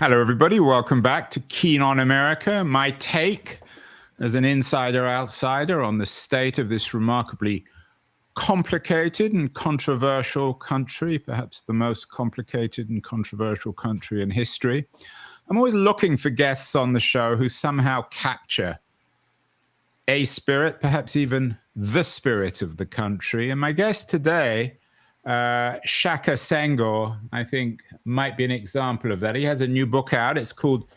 Hello, everybody. Welcome back to Keen on America. My take as an insider-outsider on the state of this remarkably complicated and controversial country, perhaps the most complicated and controversial country in history. I'm always looking for guests on the show who somehow capture a spirit, perhaps even the spirit of the country. And my guest today, Shaka Senghor, I think might be an example of that. He has a new book out. It's called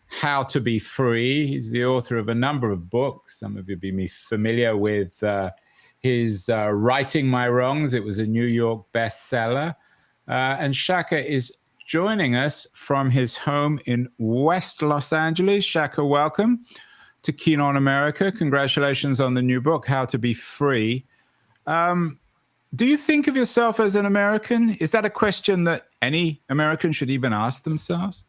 How to Be Free. He's the author of a number of books. Some of you will be familiar with his Righting My Wrongs. It was a New York bestseller. And Shaka is joining us from his home in West Los Angeles. Shaka, welcome to Keen on America. Congratulations on the new book, How to Be Free. Do you think of yourself as an American? Is that a question that any American should even ask themselves?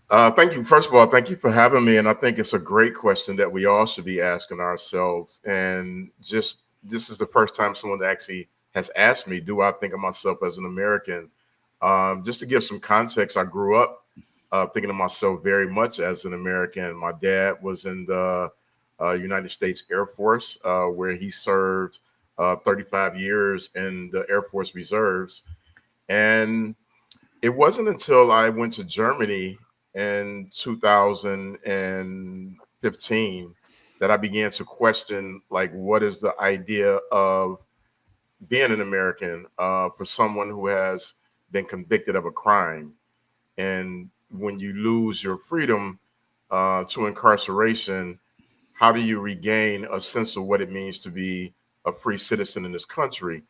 Thank you. First of all, thank you for having me. And I think it's a great question that we all should be asking ourselves. And just this is the first time someone actually has asked me, do I think of myself as an American? Just to give some context, I grew up thinking of myself very much as an American. My dad was in the United States Air Force, where he served 35 years in the Air Force Reserves. And it wasn't until I went to Germany in 2015 that I began to question, like, what is the idea of being an American for someone who has been convicted of a crime? And when you lose your freedom to incarceration, how do you regain a sense of what it means to be a free citizen in this country?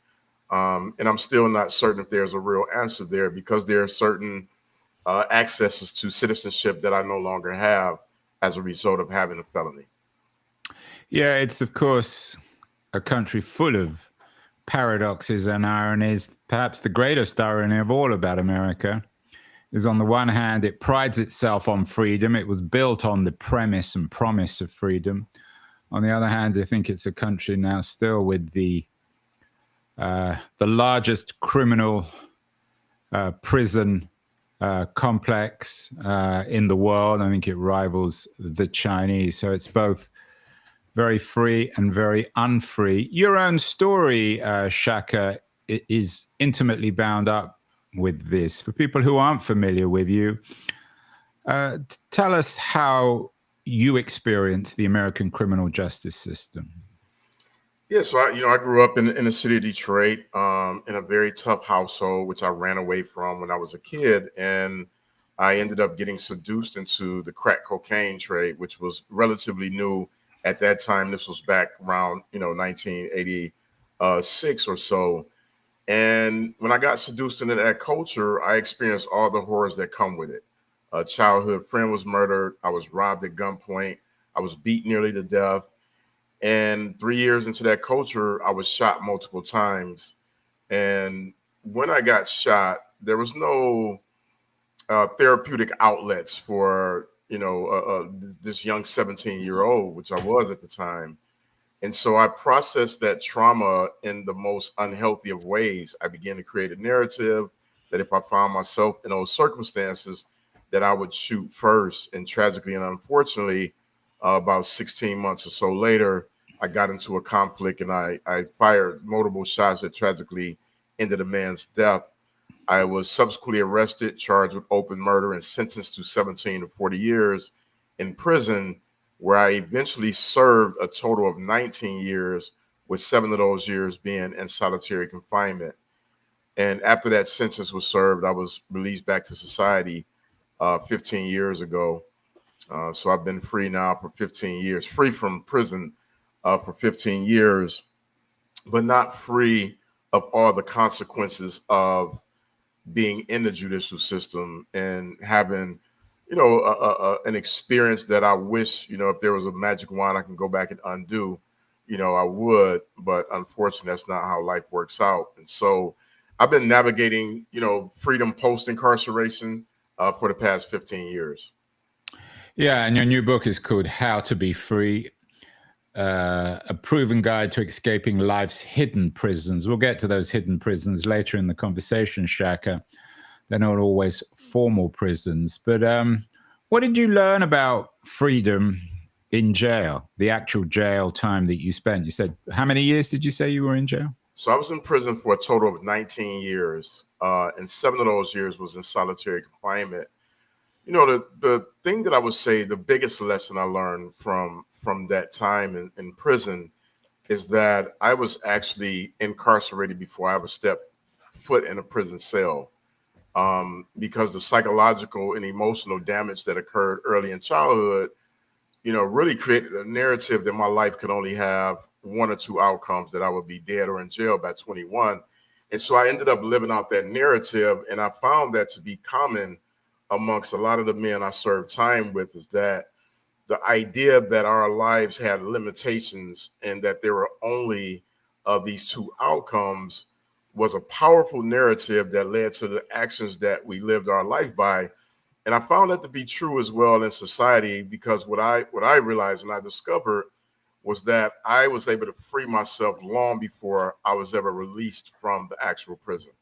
And I'm still not certain if there's a real answer there, because there are certain accesses to citizenship that I no longer have as a result of having a felony. Yeah, it's, of course, a country full of paradoxes and ironies. Perhaps the greatest irony of all about America is, on the one hand, it prides itself on freedom. It was built on the premise and promise of freedom. On the other hand, I think it's a country now still with the largest criminal prison complex in the world. I think it rivals the Chinese. So it's both very free and very unfree. Your own story, Shaka, is intimately bound up with this. For people who aren't familiar with you, tell us how you experience the American criminal justice system. Yeah, so I grew up in the city of Detroit, in a very tough household, which I ran away from when I was a kid, and I ended up getting seduced into the crack cocaine trade, which was relatively new at that time. This was back around 1986 or so. And when I got seduced into that culture, I experienced all the horrors that come with it. A childhood friend was murdered. I was robbed at gunpoint. I was beat nearly to death. And 3 years into that culture, I was shot multiple times. And when I got shot, there was no therapeutic outlets for, this young 17-year-old, which I was at the time. And so I processed that trauma in the most unhealthy of ways. I began to create a narrative that if I found myself in those circumstances, that I would shoot first. And tragically and unfortunately, about 16 months or so later, I got into a conflict and I fired multiple shots that tragically ended a man's death. I was subsequently arrested, charged with open murder, and sentenced to 17 to 40 years in prison, where I eventually served a total of 19 years, with 7 of those years being in solitary confinement. And after that sentence was served, I was released back to society 15 years ago. So I've been free now for 15 years, free from prison for 15 years, but not free of all the consequences of being in the judicial system and having, an experience that I wish, if there was a magic wand I can go back and undo, I would. But unfortunately, that's not how life works out. And so I've been navigating, freedom post incarceration for the past 15 years. Yeah, and your new book is called How to Be Free, a proven guide to escaping life's hidden prisons. We'll get to those hidden prisons later in the conversation, Shaka. They're not always formal prisons. But what did you learn about freedom in jail, the actual jail time that you spent? You said, how many years did you say you were in jail? So I was in prison for a total of 19 years, and 7 of those years was in solitary confinement. You know, the thing that I would say, the biggest lesson I learned from that time in prison is that I was actually incarcerated before I ever stepped foot in a prison cell, because the psychological and emotional damage that occurred early in childhood, really created a narrative that my life could only have one or two outcomes, that I would be dead or in jail by 21. And so I ended up living out that narrative. And I found that to be common amongst a lot of the men I served time with, is that the idea that our lives had limitations and that there were only these two outcomes was a powerful narrative that led to the actions that we lived our life by. And I found that to be true as well in society, because what I realized and I discovered was that I was able to free myself long before I was ever released from the actual prison.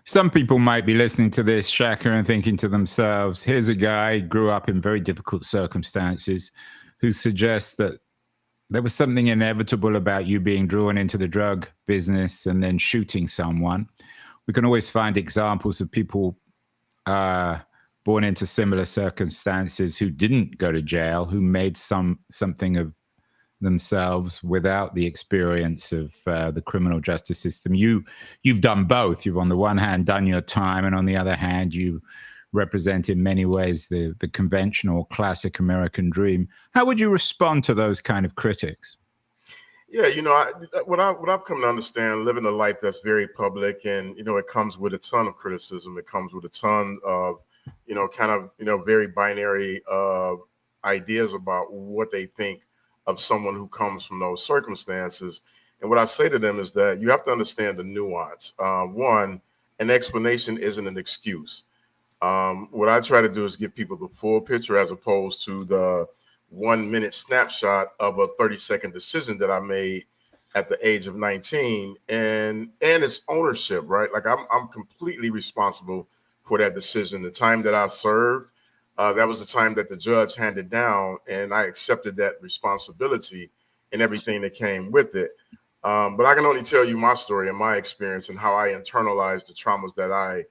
Some people might be listening to this, Shaka, and thinking to themselves, here's a guy who grew up in very difficult circumstances who suggests that there was something inevitable about you being drawn into the drug business and then shooting someone. We can always find examples of people born into similar circumstances who didn't go to jail, who made something of themselves without the experience of the criminal justice system. You've done both. You've, on the one hand, done your time, and on the other hand, you represent in many ways the conventional classic American dream. How would you respond to those kind of critics? Yeah, what I've come to understand, living a life that's very public, and it comes with a ton of criticism. It comes with a ton of very binary ideas about what they think of someone who comes from those circumstances. And what I say to them is that you have to understand the nuance. One, an explanation isn't an excuse. What I try to do is give people the full picture, as opposed to the 1 minute snapshot of a 30-second decision that I made at the age of 19, and it's ownership, right? Like I'm completely responsible for that decision. The time that I served, that was the time that the judge handed down, and I accepted that responsibility and everything that came with it. But I can only tell you my story and my experience and how I internalized the traumas that I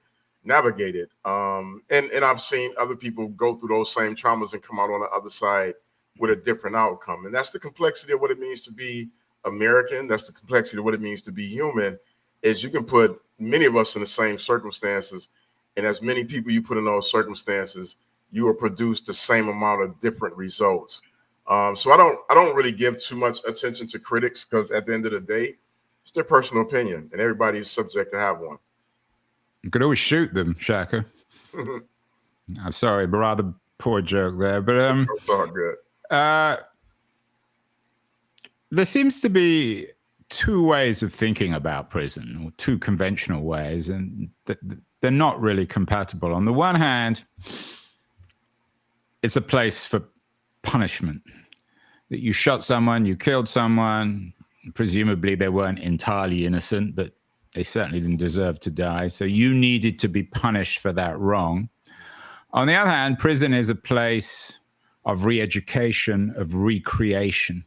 navigated. And I've seen other people go through those same traumas and come out on the other side with a different outcome. And that's the complexity of what it means to be American. That's the complexity of what it means to be human, is you can put many of us in the same circumstances, and as many people you put in those circumstances, you will produce the same amount of different results. So I don't really give too much attention to critics, because at the end of the day, it's their personal opinion, and everybody is subject to have one. You could always shoot them, Shaka. I'm sorry, but rather poor joke there. But it's all good. There seems to be two ways of thinking about prison, or two conventional ways, and they're not really compatible. On the one hand, it's a place for punishment. That you shot someone, you killed someone, presumably they weren't entirely innocent, but they certainly didn't deserve to die. So you needed to be punished for that wrong. On the other hand, prison is a place of re-education, of recreation.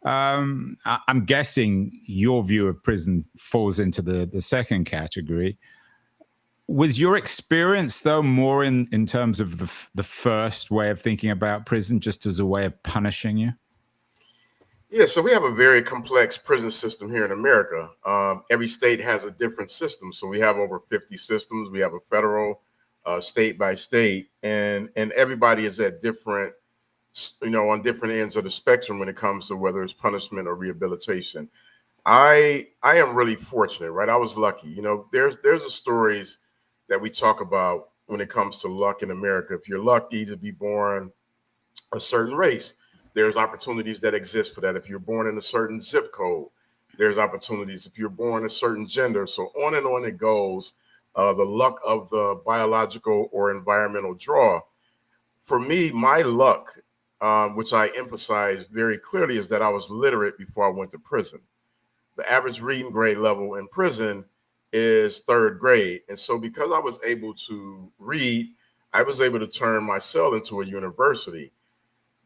I'm guessing your view of prison falls into the second category. Was your experience, though, more in terms of the first way of thinking about prison, just as a way of punishing you? Yeah, so we have a very complex prison system here in America. Every state has a different system. So we have over 50 systems. We have a federal, state by state, and everybody is at different, on different ends of the spectrum when it comes to whether it's punishment or rehabilitation. I am really fortunate, right? I was lucky. There's the stories that we talk about when it comes to luck in America. If you're lucky to be born a certain race, there's opportunities that exist for that. If you're born in a certain zip code, there's opportunities. If you're born a certain gender, so on and on it goes. The luck of the biological or environmental draw. For me, my luck, which I emphasize very clearly, is that I was literate before I went to prison. The average reading grade level in prison is third grade. And so because I was able to read, I was able to turn my cell into a university.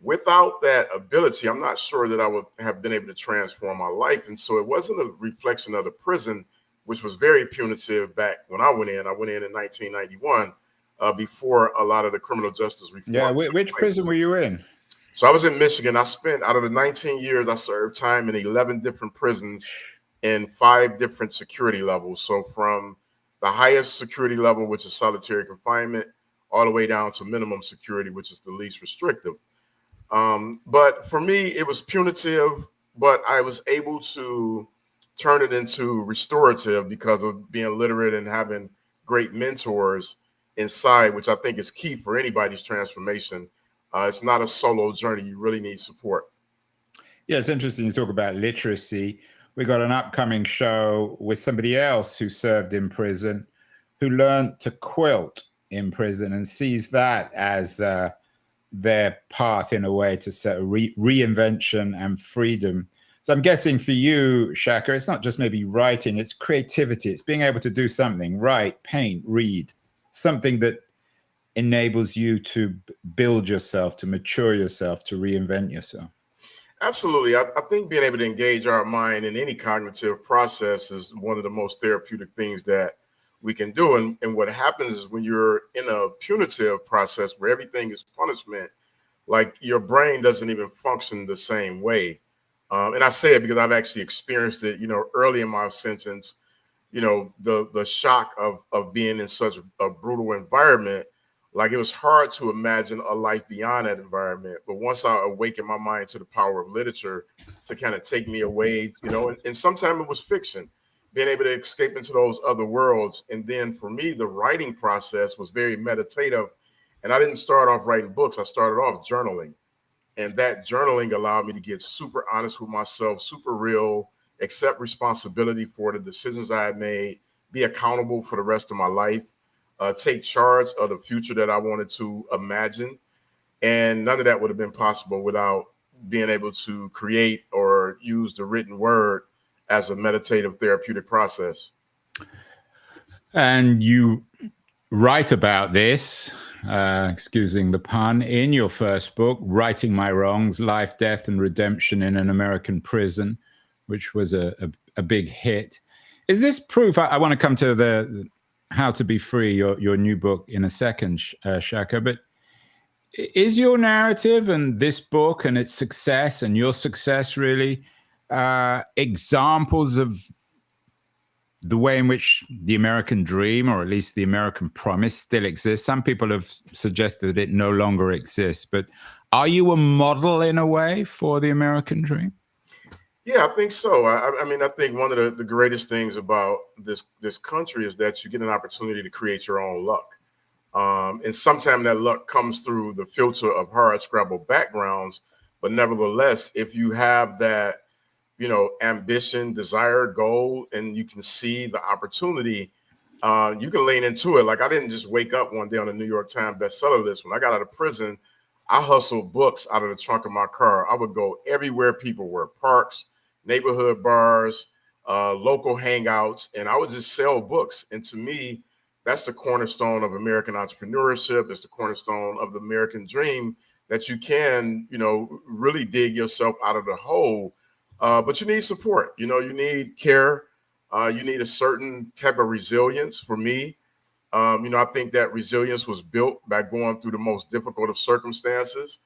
Without that ability, I'm not sure that I would have been able to transform my life. And so it wasn't a reflection of the prison, which was very punitive back when I went in. I went in 1991, before a lot of the criminal justice Yeah, reform took which place. prison were you in? So I was in Michigan. I spent, out of the 19 years, I served time in 11 different prisons in 5 different security levels. So from the highest security level, which is solitary confinement, all the way down to minimum security, which is the least restrictive. But for me, it was punitive, but I was able to turn it into restorative because of being literate and having great mentors inside, which I think is key for anybody's transformation. It's not a solo journey. You really need support. Yeah, it's interesting you talk about literacy. We got an upcoming show with somebody else who served in prison, who learned to quilt in prison and sees that as their path in a way to set reinvention and freedom. So I'm guessing for you, Shaka, it's not just maybe writing, it's creativity. It's being able to do something, write, paint, read, something that enables you to build yourself, to mature yourself, to reinvent yourself. Absolutely. I think being able to engage our mind in any cognitive process is one of the most therapeutic things that we can do. And what happens is when you're in a punitive process where everything is punishment, like your brain doesn't even function the same way. And I say it because I've actually experienced it, early in my sentence, the shock of being in such a brutal environment. Like it was hard to imagine a life beyond that environment. But once I awakened my mind to the power of literature to kind of take me away, and sometimes it was fiction, being able to escape into those other worlds. And then for me, the writing process was very meditative. And I didn't start off writing books. I started off journaling. And that journaling allowed me to get super honest with myself, super real, accept responsibility for the decisions I had made, be accountable for the rest of my life, take charge of the future that I wanted to imagine. And none of that would have been possible without being able to create or use the written word as a meditative therapeutic process. And you write about this, excusing the pun, in your first book, Righting My Wrongs, Life, Death, and Redemption in an American Prison, which was a big hit. Is this proof? I want to come to the How to Be Free, your new book, in a second, Shaka, but is your narrative and this book and its success and your success really examples of the way in which the American dream, or at least the American promise, still exists? Some people have suggested that it no longer exists, but are you a model in a way for the American dream? Yeah, I think so. I mean, I think one of the greatest things about this country is that you get an opportunity to create your own luck. And sometimes that luck comes through the filter of hard scrabble backgrounds. But nevertheless, if you have that, ambition, desire, goal, and you can see the opportunity, you can lean into it. Like I didn't just wake up one day on the New York Times bestseller list. When I got out of prison, I hustled books out of the trunk of my car. I would go everywhere people were, parks, neighborhood bars, local hangouts, and I would just sell books. And to me, that's the cornerstone of American entrepreneurship. It's the cornerstone of the American dream, that you can, really dig yourself out of the hole. But you need support. You need care. You need a certain type of resilience. For me, I think that resilience was built by going through the most difficult of circumstances,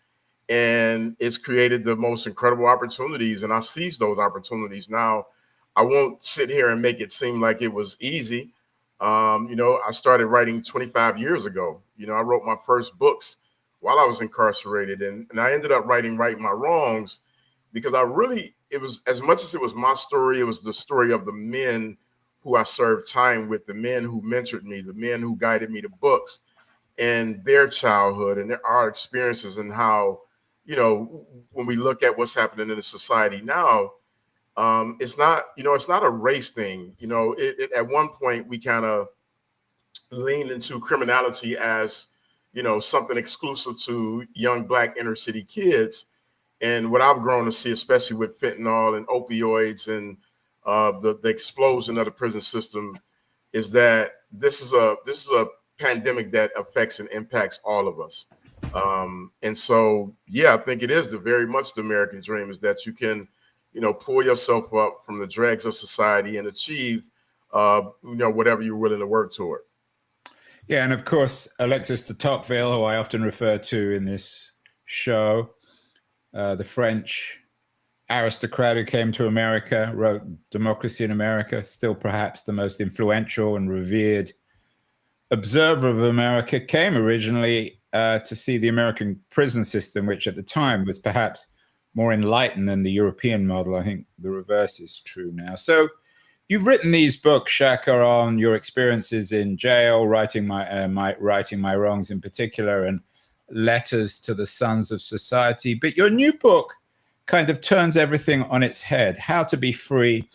and it's created the most incredible opportunities. And I seize those opportunities. Now, I won't sit here and make it seem like it was easy. I started writing 25 years ago. I wrote my first books while I was incarcerated, and I ended up writing Right My Wrongs because it was, as much as it was my story, it was the story of the men who I served time with, the men who mentored me, the men who guided me to books, and their childhood and our experiences, and how, when we look at what's happening in the society now, it's not a race thing. At one point we kind of leaned into criminality as, something exclusive to young Black inner city kids. And what I've grown to see, especially with fentanyl and opioids and the explosion of the prison system, is that this is a pandemic that affects and impacts all of us. And so, yeah, I think it is very much the American dream is that you can, pull yourself up from the dregs of society and achieve, whatever you're willing to work toward. Yeah, and of course, Alexis de Tocqueville, who I often refer to in this show, the French aristocrat who came to America, wrote Democracy in America, still perhaps the most influential and revered observer of America, came originally to see the American prison system, which at the time was perhaps more enlightened than the European model. I think the reverse is true now. So you've written these books, Shaka, on your experiences in jail, writing my wrongs in particular, and letters to the sons of society. But your new book kind of turns everything on its head. How to Be Free,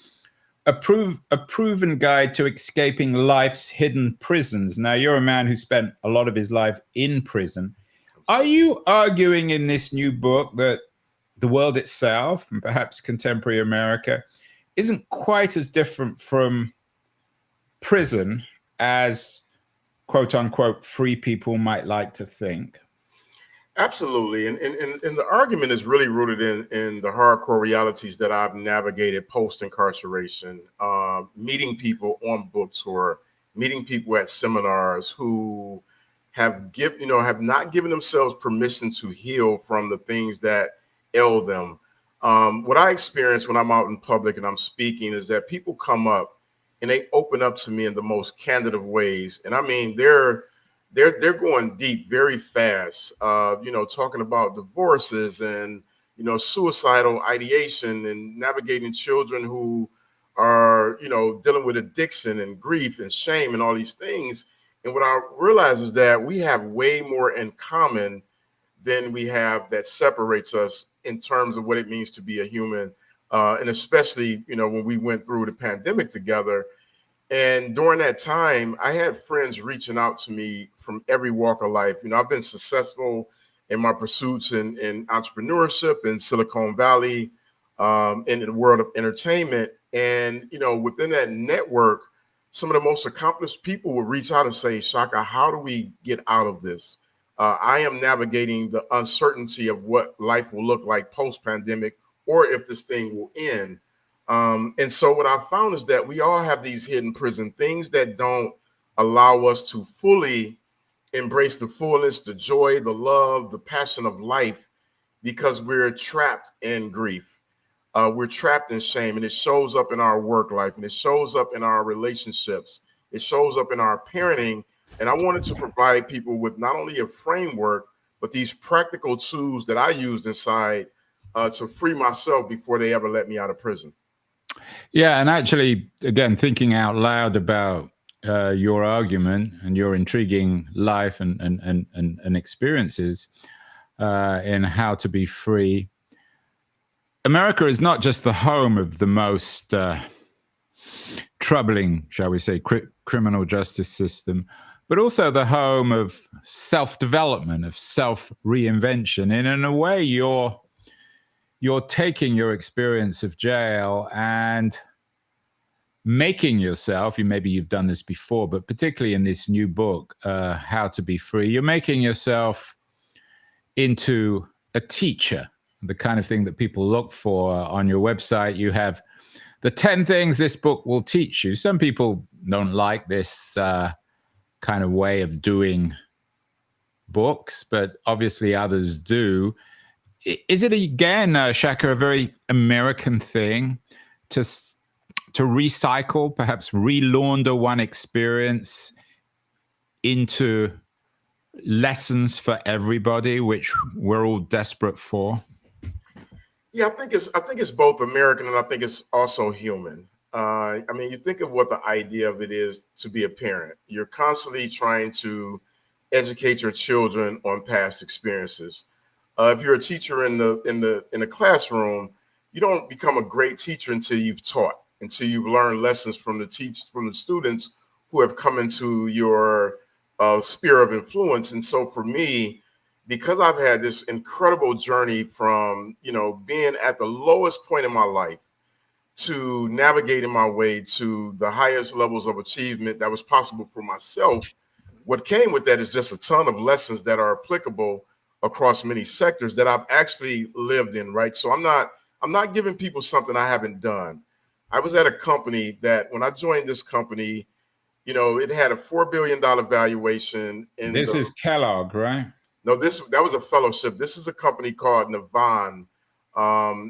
a proven guide to escaping life's hidden prisons. Now, you're a man who spent a lot of his life in prison. Are you arguing in this new book that the world itself, and perhaps contemporary America, isn't quite as different from prison as quote unquote free people might like to think? Absolutely. And the argument is really rooted in the hardcore realities that I've navigated post incarceration, meeting people on book tour, meeting people at seminars who have not given themselves permission to heal from the things that ail them. What I experience when I'm out in public and I'm speaking is that people come up and they open up to me in the most candid of ways. And I mean, they're going deep very fast, talking about divorces and, suicidal ideation and navigating children who are, dealing with addiction and grief and shame and all these things. And what I realize is that we have way more in common than we have that separates us in terms of what it means to be a human. And especially, when we went through the pandemic together. And during that time, I had friends reaching out to me from every walk of life. I've been successful in my pursuits in entrepreneurship in Silicon Valley, in the world of entertainment. And, within that network, some of the most accomplished people would reach out and say, Shaka, how do we get out of this? I am navigating the uncertainty of what life will look like post-pandemic or if this thing will end. And so what I found is that we all have these hidden prison things that don't allow us to fully embrace the fullness, the joy, the love, the passion of life because we're trapped in grief. We're trapped in shame, and it shows up in our work life, and it shows up in our relationships. It shows up in our parenting. And I wanted to provide people with not only a framework, but these practical tools that I used inside to free myself before they ever let me out of prison. Yeah, and actually, again, thinking out loud about your argument and your intriguing life and experiences in How to Be Free, America is not just the home of the most troubling, shall we say, criminal justice system, but also the home of self-development, of self-reinvention. And in a way, you're taking your experience of jail and making yourself, maybe you've done this before, but particularly in this new book, How to Be Free, you're making yourself into a teacher, the kind of thing that people look for on your website. You have the 10 things this book will teach you. Some people don't like this kind of way of doing books, but obviously others do. Is it, again, Shaka, a very American thing to recycle, perhaps relaunder one experience into lessons for everybody, which we're all desperate for? Yeah, I think it's both American and I think it's also human. I mean, you think of what the idea of it is to be a parent. You're constantly trying to educate your children on past experiences. If you're a teacher in the classroom, you don't become a great teacher until you've taught, until you've learned lessons from the students who have come into your sphere of influence. And so for me, because I've had this incredible journey from being at the lowest point in my life to navigating my way to the highest levels of achievement that was possible for myself, what came with that is just a ton of lessons that are applicable across many sectors that I've actually lived in, right? So I'm not giving people something I haven't done. I was at a company that when I joined this company, it had a $4 billion valuation in This the is Kellogg, right? no, that was a fellowship. This is a company called Navan.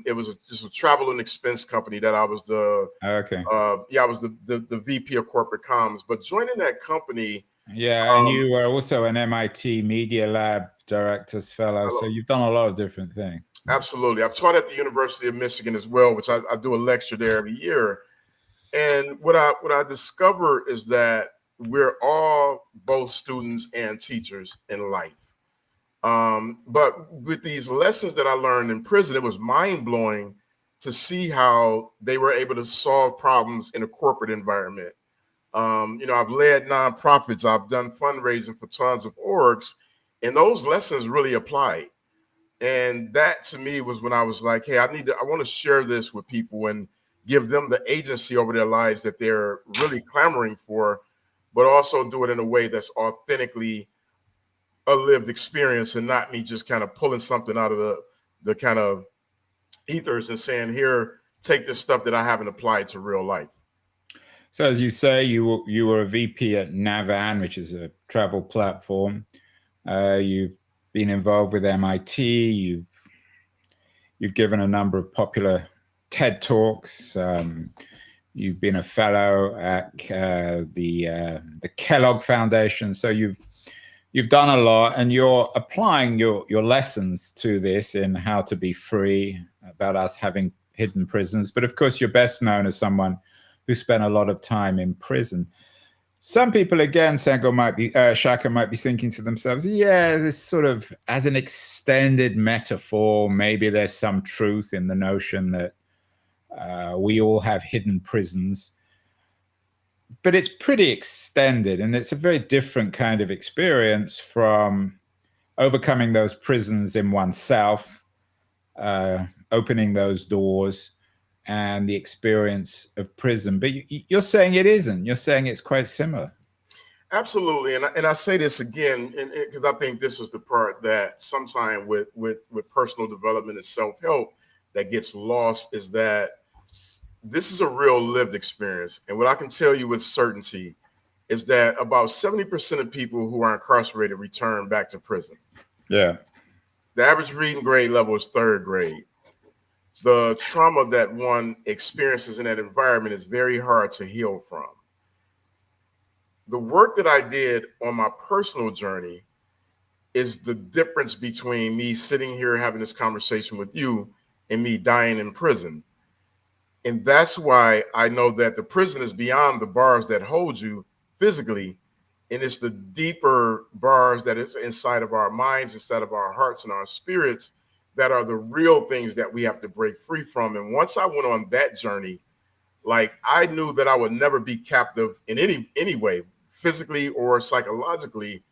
It was just a travel and expense company that I was Okay. I was the VP of corporate comms. But joining that company, Yeah, and you were also an MIT Media Lab Director's Fellow, so you've done a lot of different things. absolutely, I've taught at the University of Michigan as well, which I do a lecture there every year. And what I discover is that we're all both students and teachers in life. But with these lessons that I learned in prison, it was mind blowing to see how they were able to solve problems in a corporate environment. I've led nonprofits, I've done fundraising for tons of orgs, and those lessons really applied. And that to me was when I was like, hey, I want to share this with people and give them the agency over their lives that they're really clamoring for, but also do it in a way that's authentically a lived experience and not me just kind of pulling something out of the kind of ethers and saying, here, take this stuff that I haven't applied to real life. So as you say, you were a VP at Navan, which is a travel platform. You've been involved with MIT. You've given a number of popular TED Talks. You've been a fellow at the Kellogg Foundation. So you've done a lot, and you're applying your lessons to this in how to be free, about us having hidden prisons. But of course, you're best known as someone who spent a lot of time in prison. Some people, again, Shaka might be thinking to themselves, yeah, this sort of as an extended metaphor, maybe there's some truth in the notion that we all have hidden prisons. But it's pretty extended, and it's a very different kind of experience from overcoming those prisons in oneself, opening those doors, and the experience of prison. But you're saying it isn't. You're saying it's quite similar. Absolutely, and I say this again, because I think this is the part that sometimes with personal development and self help that gets lost, is that this is a real lived experience. And what I can tell you with certainty is that about 70% of people who are incarcerated return back to prison. Yeah. The average reading grade level is third grade. The trauma that one experiences in that environment is very hard to heal from. The work that I did on my personal journey is the difference between me sitting here having this conversation with you and me dying in prison. And that's why I know that the prison is beyond the bars that hold you physically. And it's the deeper bars that is inside of our minds, inside of our hearts and our spirits, that are the real things that we have to break free from. And once I went on that journey, like, I knew that I would never be captive in any way, physically or psychologically,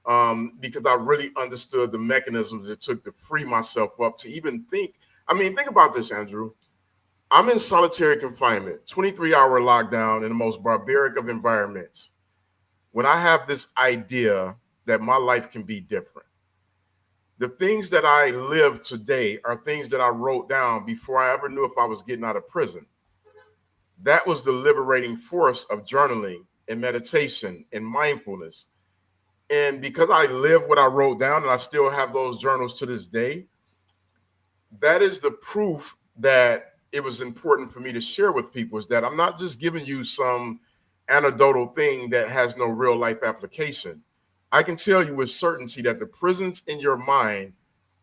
because I really understood the mechanisms it took to free myself up to even think. I mean, think about this, Andrew. I'm in solitary confinement, 23-hour lockdown in the most barbaric of environments. When I have this idea that my life can be different, the things that I live today are things that I wrote down before I ever knew if I was getting out of prison. That was the liberating force of journaling and meditation and mindfulness. And because I live what I wrote down and I still have those journals to this day, that is the proof that it was important for me to share with people, is that I'm not just giving you some anecdotal thing that has no real life application. I can tell you with certainty that the prisons in your mind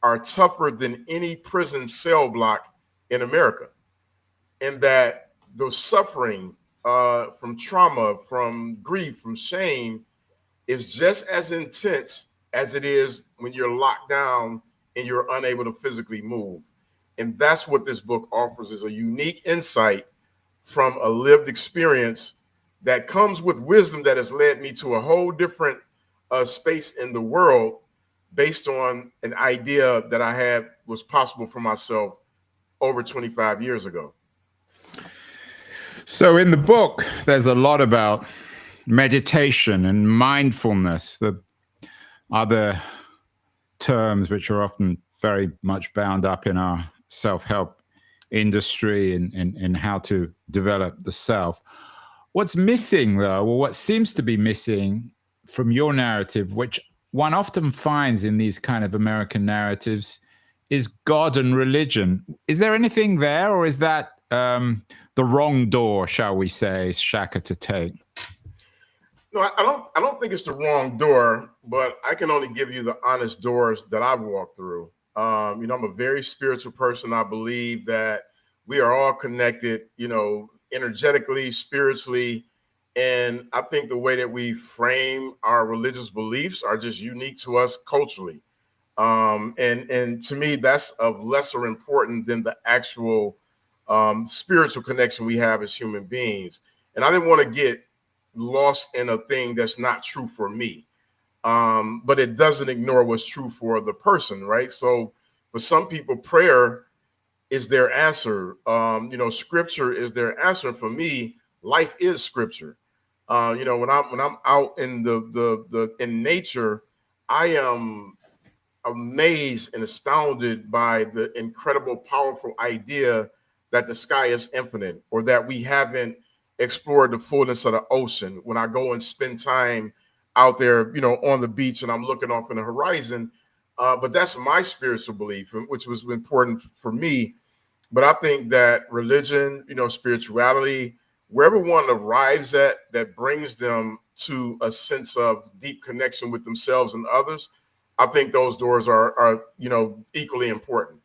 are tougher than any prison cell block in America. And that the suffering from trauma, from grief, from shame is just as intense as it is when you're locked down and you're unable to physically move. And that's what this book offers, is a unique insight from a lived experience that comes with wisdom that has led me to a whole different space in the world, based on an idea that I had was possible for myself over 25 years ago. So in the book, there's a lot about meditation and mindfulness, the other terms which are often very much bound up in our self-help industry and how to develop the self. What's missing, though, or what seems to be missing from your narrative, which one often finds in these kind of American narratives, is God and religion. Is there anything there, or is that the wrong door, shall we say, Shaka, to take? No, I don't think it's the wrong door, but I can only give you the honest doors that I've walked through. I'm a very spiritual person. I believe that we are all connected, energetically, spiritually. And I think the way that we frame our religious beliefs are just unique to us culturally. And to me, that's of lesser importance than the actual spiritual connection we have as human beings. And I didn't want to get lost in a thing that's not true for me. But it doesn't ignore what's true for the person, right? So for some people, prayer is their answer. Scripture is their answer. For me, life is scripture. When I'm out in the in nature, I am amazed and astounded by the incredible, powerful idea that the sky is infinite or that we haven't explored the fullness of the ocean. When I go and spend time out there, on the beach and I'm looking off in the horizon, but that's my spiritual belief, which was important for me. But I think that religion, spirituality, wherever one arrives at that brings them to a sense of deep connection with themselves and others, I think those doors are equally important.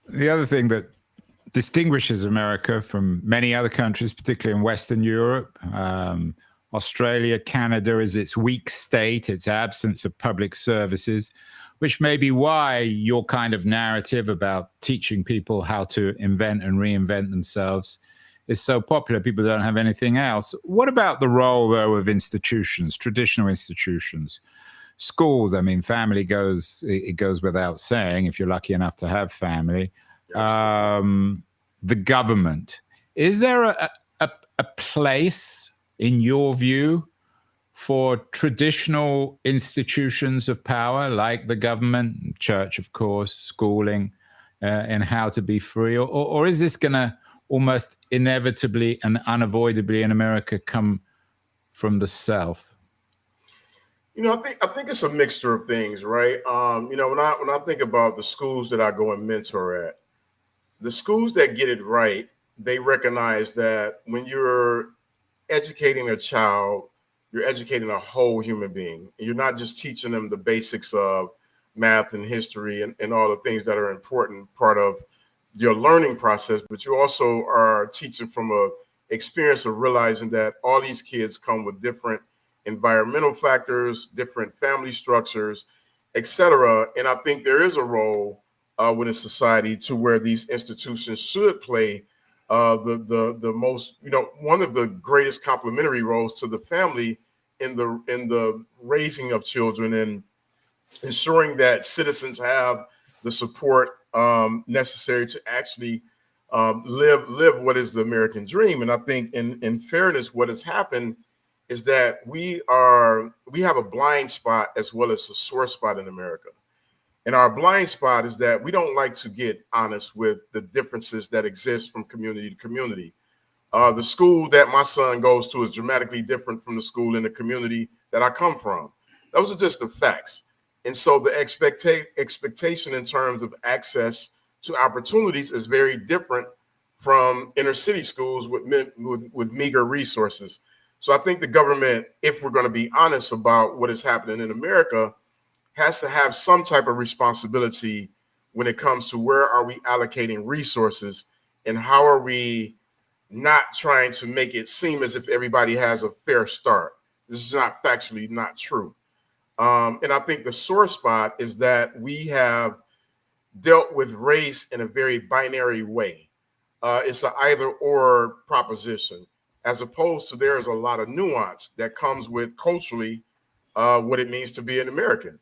The other thing that distinguishes America from many other countries, particularly in Western Europe, Australia, Canada, is its weak state, its absence of public services, which may be why your kind of narrative about teaching people how to invent and reinvent themselves is so popular. People don't have anything else. What about the role, though, of institutions, traditional institutions? Schools, I mean, family it goes without saying if you're lucky enough to have family. The government. Is there a place, in your view, for traditional institutions of power like the government, church, of course, schooling, and how to be free? Or is this going to almost inevitably and unavoidably in America come from the self? I think it's a mixture of things, right? When I think about the schools that I go and mentor at, the schools that get it right, they recognize that when you're educating a child, you're educating a whole human being. You're not just teaching them the basics of math and history and all the things that are important part of your learning process, but you also are teaching from a experience of realizing that all these kids come with different environmental factors, different family structures, etc. And I think there is a role within society to where these institutions should play the most, one of the greatest complementary roles to the family in the raising of children and ensuring that citizens have the support necessary to actually live what is the American dream. And I think in fairness, what has happened is that we have a blind spot as well as a sore spot in America. And our blind spot is that we don't like to get honest with the differences that exist from community to community. The school that my son goes to is dramatically different from the school in the community that I come from. Those are just the facts. And so the expectation in terms of access to opportunities is very different from inner city schools with meager resources. So I think the government, if we're going to be honest about what is happening in America, has to have some type of responsibility when it comes to where are we allocating resources and how are we not trying to make it seem as if everybody has a fair start. This is factually not true. And I think the sore spot is that we have dealt with race in a very binary way. It's an either or proposition, as opposed to there's a lot of nuance that comes with culturally what it means to be an American.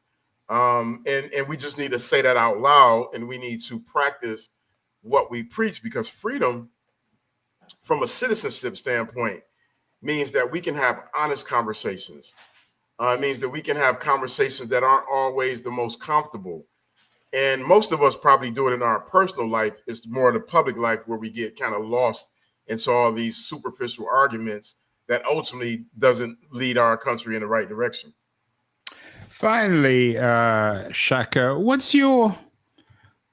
And we just need to say that out loud, and we need to practice what we preach, because freedom from a citizenship standpoint, means that we can have honest conversations. It means that we can have conversations that aren't always the most comfortable. And most of us probably do it in our personal life. It's more the public life where we get kind of lost into all these superficial arguments that ultimately doesn't lead our country in the right direction. Finally, Shaka, what's your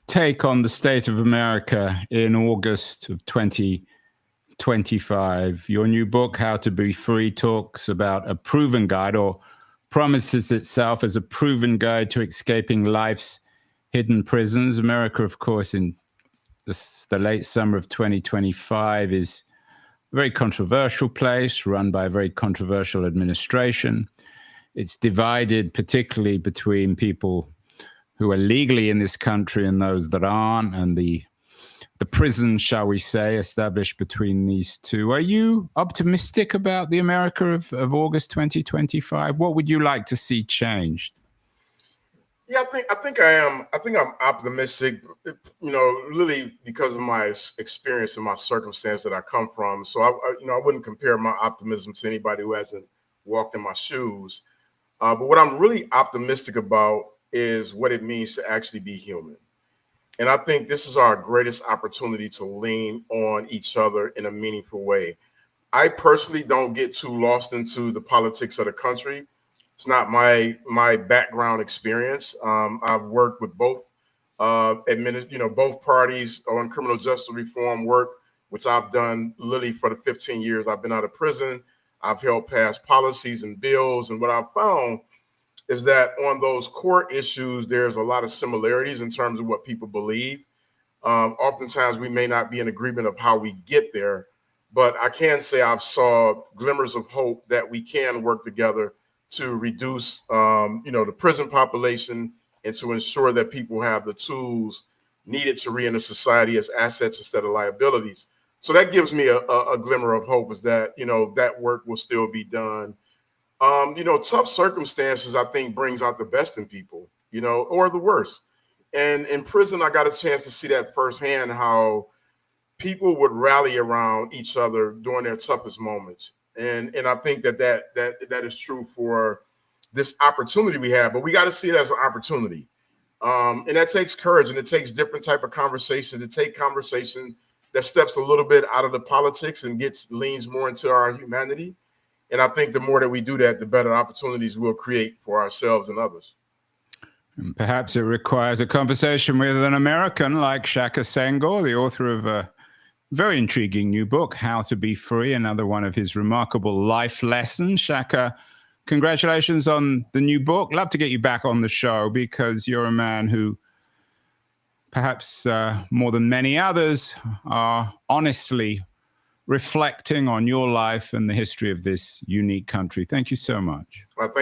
take on the state of America in August of 2025? Your new book, How to Be Free, talks about a proven guide, or promises itself as a proven guide to escaping life's hidden prisons. America, of course, in the late summer of 2025 is a very controversial place run by a very controversial administration. It's divided particularly between people who are legally in this country and those that aren't, and the prison, shall we say, established between these two. Are you optimistic about the America of August 2025? What would you like to see changed? Yeah, I think I am. I think I'm optimistic, really because of my experience and my circumstance that I come from. So I wouldn't compare my optimism to anybody who hasn't walked in my shoes. But what I'm really optimistic about is what it means to actually be human. And I think this is our greatest opportunity to lean on each other in a meaningful way. I personally don't get too lost into the politics of the country. It's not my background experience. I've worked with both both parties on criminal justice reform work, which I've done literally for the 15 years I've been out of prison. I've helped pass policies and bills, and what I've found is that on those core issues, there's a lot of similarities in terms of what people believe. Oftentimes, we may not be in agreement of how we get there, but I can say I've saw glimmers of hope that we can work together to reduce, the prison population and to ensure that people have the tools needed to re-enter society as assets instead of liabilities. So that gives me a glimmer of hope, is that, that work will still be done. Tough circumstances, I think, brings out the best in people, or the worst. And in prison, I got a chance to see that firsthand, how people would rally around each other during their toughest moments. And I think that is true for this opportunity we have, but we got to see it as an opportunity. And that takes courage, and it takes different type of conversation to take conversation that steps a little bit out of the politics and leans more into our humanity. And I think the more that we do that, the better opportunities we'll create for ourselves and others. And perhaps it requires a conversation with an American like Shaka Senghor, the author of a very intriguing new book, How to Be Free, another one of his remarkable life lessons. Shaka, congratulations on the new book. Love to get you back on the show, because you're a man who, perhaps more than many others, are honestly reflecting on your life and the history of this unique country. Thank you so much. Thank